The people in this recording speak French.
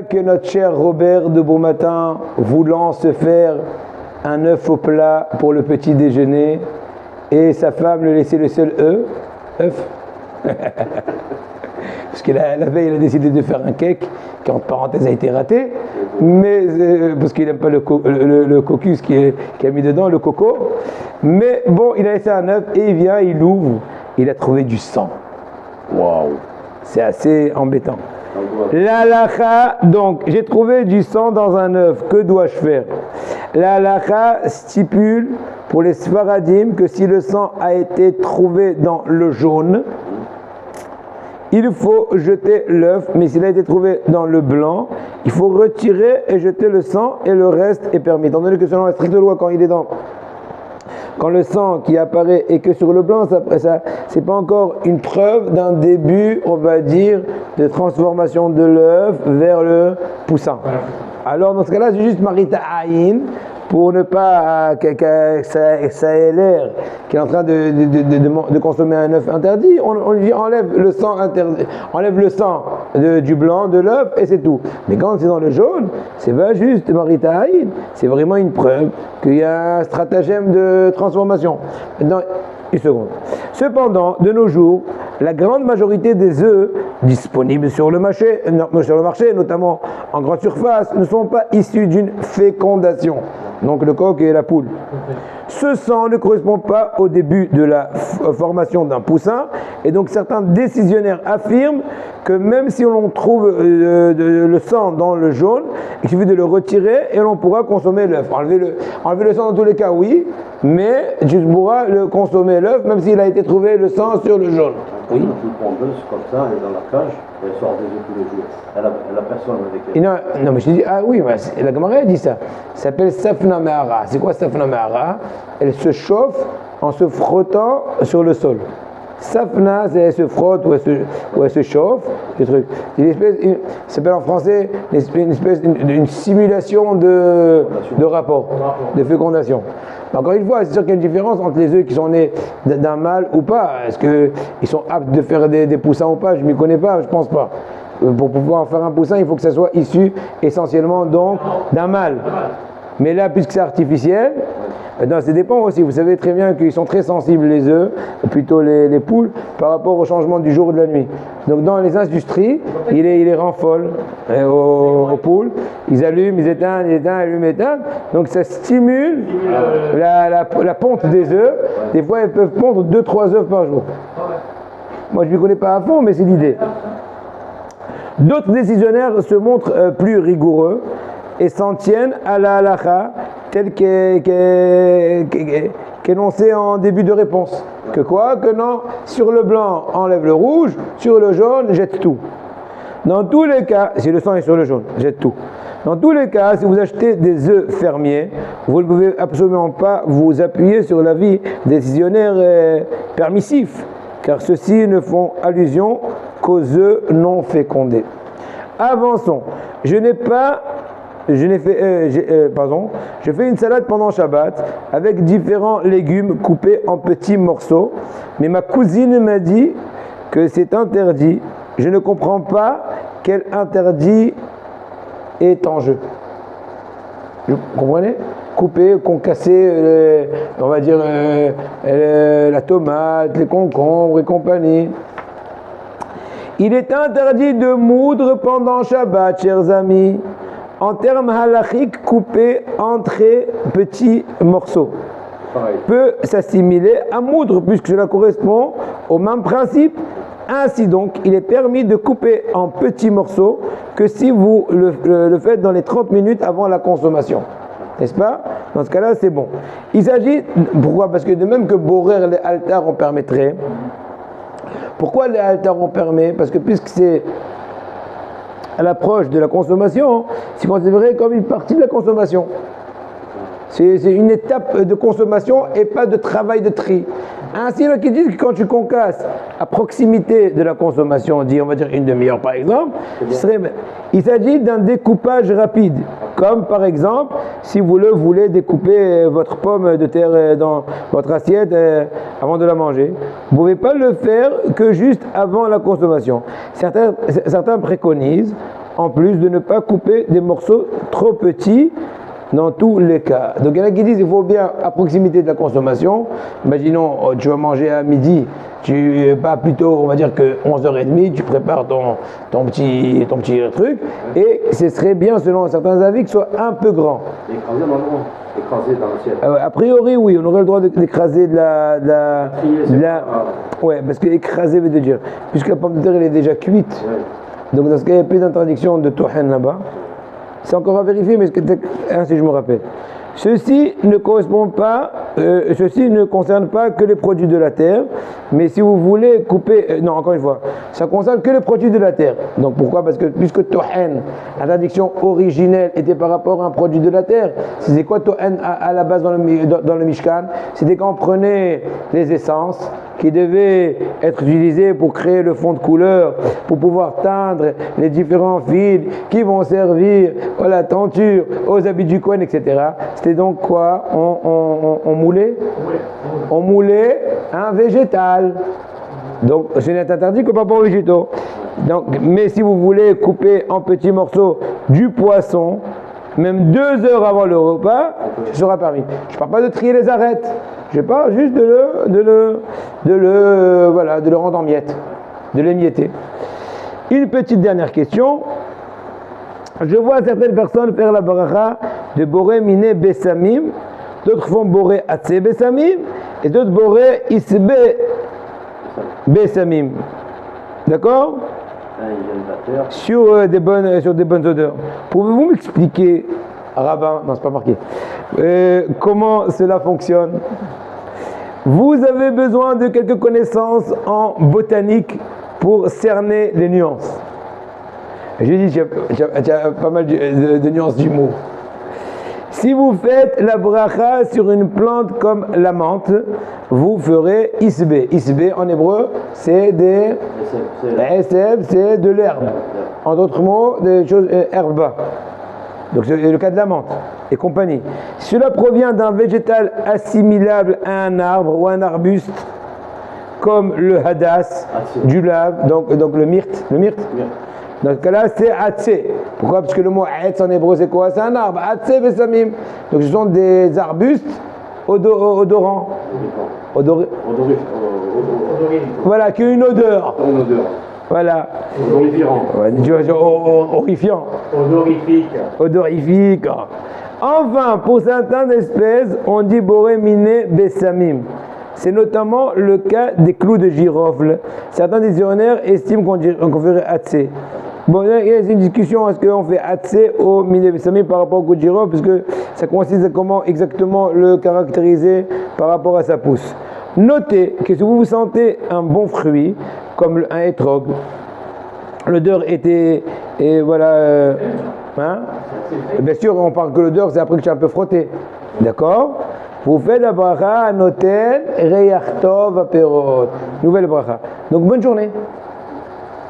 que notre cher Robert de bon matin, voulant se faire un œuf au plat pour le petit déjeuner, et sa femme lui laissait le seul œuf. Parce que la veille, il a décidé de faire un cake, qui entre parenthèses a été raté, mais parce qu'il n'aime pas le cocus qui a mis dedans, le coco. Mais bon, il a laissé un œuf et il vient, il ouvre, il a trouvé du sang. Waouh, c'est assez embêtant. La halakha, donc, j'ai trouvé du sang dans un œuf, que dois-je faire? La halakha stipule pour les Sfaradim que si le sang a été trouvé dans le jaune, il faut jeter l'œuf, mais s'il a été trouvé dans le blanc, il faut retirer et jeter le sang et le reste est permis. Étant donné que selon la stricte loi, quand le sang qui apparaît et que sur le blanc, ça c'est pas encore une preuve d'un début, on va dire, de transformation de l'œuf vers le poussin. Alors dans ce cas-là, c'est juste marita aïn pour ne pas que ça ait l'air qu'il est en train de consommer un œuf interdit. On lui dit enlève le sang interdit, enlève le sang du blanc de l'œuf et c'est tout. Mais quand c'est dans le jaune, c'est pas juste marita aïn, c'est vraiment une preuve qu'il y a un stratagème de transformation. Maintenant, une seconde. Cependant, de nos jours, la grande majorité des œufs disponibles sur le marché, notamment en grande surface, ne sont pas issus d'une fécondation. Donc le coq et la poule. Ce sang ne correspond pas au début de la formation d'un poussin, et donc certains décisionnaires affirment que même si on trouve le sang dans le jaune, il suffit de le retirer et l'on pourra consommer l'œuf. Enlever le sang dans tous les cas, oui, mais tu pourras consommer l'œuf même s'il a été trouvé le sang sur le jaune. Oui. Une pondeuse comme ça, elle est dans la cage, elle sort des œufs tous les jours. Elle a personne avec elle. Non, mais je dis, ah oui, la Gemara dit ça. Ça s'appelle Safna Mehara. C'est quoi Safna Mehara? Elle se chauffe en se frottant sur le sol. Safna, c'est elle se frotte ou elle se chauffe. Le truc. Ça s'appelle en français une simulation de rapport, de fécondation. Encore une fois, c'est sûr qu'il y a une différence entre les œufs qui sont nés d'un mâle ou pas. Est-ce qu'ils sont aptes de faire des poussins ou pas? Je ne m'y connais pas, je ne pense pas. Pour pouvoir faire un poussin, il faut que ça soit issu essentiellement donc d'un mâle. Mais là, puisque c'est artificiel, ça dépend aussi. Vous savez très bien qu'ils sont très sensibles les œufs, plutôt les poules, par rapport au changement du jour et de la nuit. Donc dans les industries, il les rend folles aux poules. Ils allument, ils éteignent, allument, éteignent. Donc ça stimule la ponte des œufs. Des fois, elles peuvent pondre 2-3 œufs par jour. Moi, je ne m'y connais pas à fond, mais c'est l'idée. D'autres décisionnaires se montrent plus rigoureux et s'en tiennent à la halakha telle qu'énoncée en début de réponse. Que quoi? Que non, sur le blanc, enlève le rouge, sur le jaune, jette tout. Dans tous les cas, si le sang est sur le jaune, jette tout. Dans tous les cas, si vous achetez des œufs fermiers, vous ne pouvez absolument pas vous appuyer sur l'avis des décisionnaires permissifs, car ceux-ci ne font allusion qu'aux œufs non fécondés. Avançons. Je fais une salade pendant Shabbat avec différents légumes coupés en petits morceaux, mais ma cousine m'a dit que c'est interdit. Je ne comprends pas quel interdit est en jeu. Vous comprenez? Couper, concasser, on va dire la tomate, les concombres et compagnie. Il est interdit de moudre pendant Shabbat, chers amis. En termes halachiques, couper en très petits morceaux peut s'assimiler à moudre, puisque cela correspond au même principe. Ainsi donc, il est permis de couper en petits morceaux que si vous le faites dans les 30 minutes avant la consommation. N'est-ce pas? Dans ce cas-là, c'est bon. Il s'agit... Pourquoi? Parce que de même que borer les haltères, on permettrait. Pourquoi les haltères, on permet? Parce que puisque c'est à l'approche de la consommation, c'est considéré comme une partie de la consommation. C'est une étape de consommation et pas de travail de tri. Ainsi, il dit que quand tu concasses à proximité de la consommation, on va dire une demi-heure par exemple, il s'agit d'un découpage rapide. Comme par exemple, si vous voulez découper votre pomme de terre dans votre assiette avant de la manger, vous ne pouvez pas le faire que juste avant la consommation. Certains préconisent En plus de ne pas couper des morceaux trop petits dans tous les cas. Donc il y en a qui disent qu'il faut bien à proximité de la consommation. Imaginons, tu vas manger à midi, pas plutôt, on va dire que 11h30, tu prépares ton petit truc. Et ce serait bien, selon certains avis, que ce soit un peu grand. Écrasé dans le écrasé dans l'assiette. A priori, oui, on aurait le droit d'écraser de la ouais, parce que écraser veut dire, puisque la pomme de terre elle est déjà cuite. Ouais. Donc dans ce cas, il n'y a plus d'interdiction de tohen là-bas. C'est encore à vérifier, mais si je me rappelle. Ceci ne concerne pas que les produits de la terre, mais si vous voulez couper, non, encore une fois, ça concerne que les produits de la terre. Donc pourquoi? Parce que puisque tohen, l'interdiction originelle était par rapport à un produit de la terre. C'était quoi tohen à la base dans le Mishkan? C'était quand on prenait les essences qui devaient être utilisées pour créer le fond de couleur, pour pouvoir teindre les différents fils qui vont servir à la tenture, aux habits du Kohen, etc. C'était donc quoi? On moulait? On moulait un végétal. Donc ce n'est interdit que par rapport aux végétaux. Donc, mais si vous voulez couper en petits morceaux du poisson, même 2 heures avant le repas, ce sera permis. Je ne parle pas de trier les arêtes. Je parle juste de le rendre en miettes, de l'émietter. Une petite dernière question. Je vois certaines personnes faire la baracha de boré miné bessamim, d'autres font boré atse bessamim, et d'autres boré isbe bessamim. D'accord? Sur des bonnes odeurs. Pouvez-vous m'expliquer, rabbin, non c'est pas marqué, comment cela fonctionne? Vous avez besoin de quelques connaissances en botanique pour cerner les nuances. J'ai dit qu'il y a pas mal de nuances du mot. Si vous faites la bracha sur une plante comme la menthe, vous ferez isbe. Isbe en hébreu, c'est des c'est de l'herbe. En d'autres mots, des choses herbes. Donc c'est le cas de la menthe et compagnie. Cela provient d'un végétal assimilable à un arbre ou un arbuste, comme le hadas, du lave, donc le myrte. Le myrte. Dans ce cas-là, c'est atse. Pourquoi? Parce que le mot atse en hébreu, c'est quoi? C'est un arbre. Atse besamim. Donc ce sont des arbustes odorants. Voilà, qui ont une odeur. Voilà. Horrifiant. Odorifique. Enfin, pour certaines espèces, on dit boré miné bessamim. C'est notamment le cas des clous de girofle. Certains dictionnaires estiment qu'on ferait atse. Bon, il y a une discussion, est-ce qu'on fait atse au miné bessamim par rapport au clou de girofle, parce que ça consiste à comment exactement le caractériser par rapport à sa pousse. Notez que si vous sentez un bon fruit, comme un etrog, l'odeur était, et voilà, bien sûr, on parle que l'odeur, c'est après que tu as un peu frotté, d'accord? Vous faites la bracha, noten, reyach tov, aperot. Nouvelle bracha. Donc bonne journée.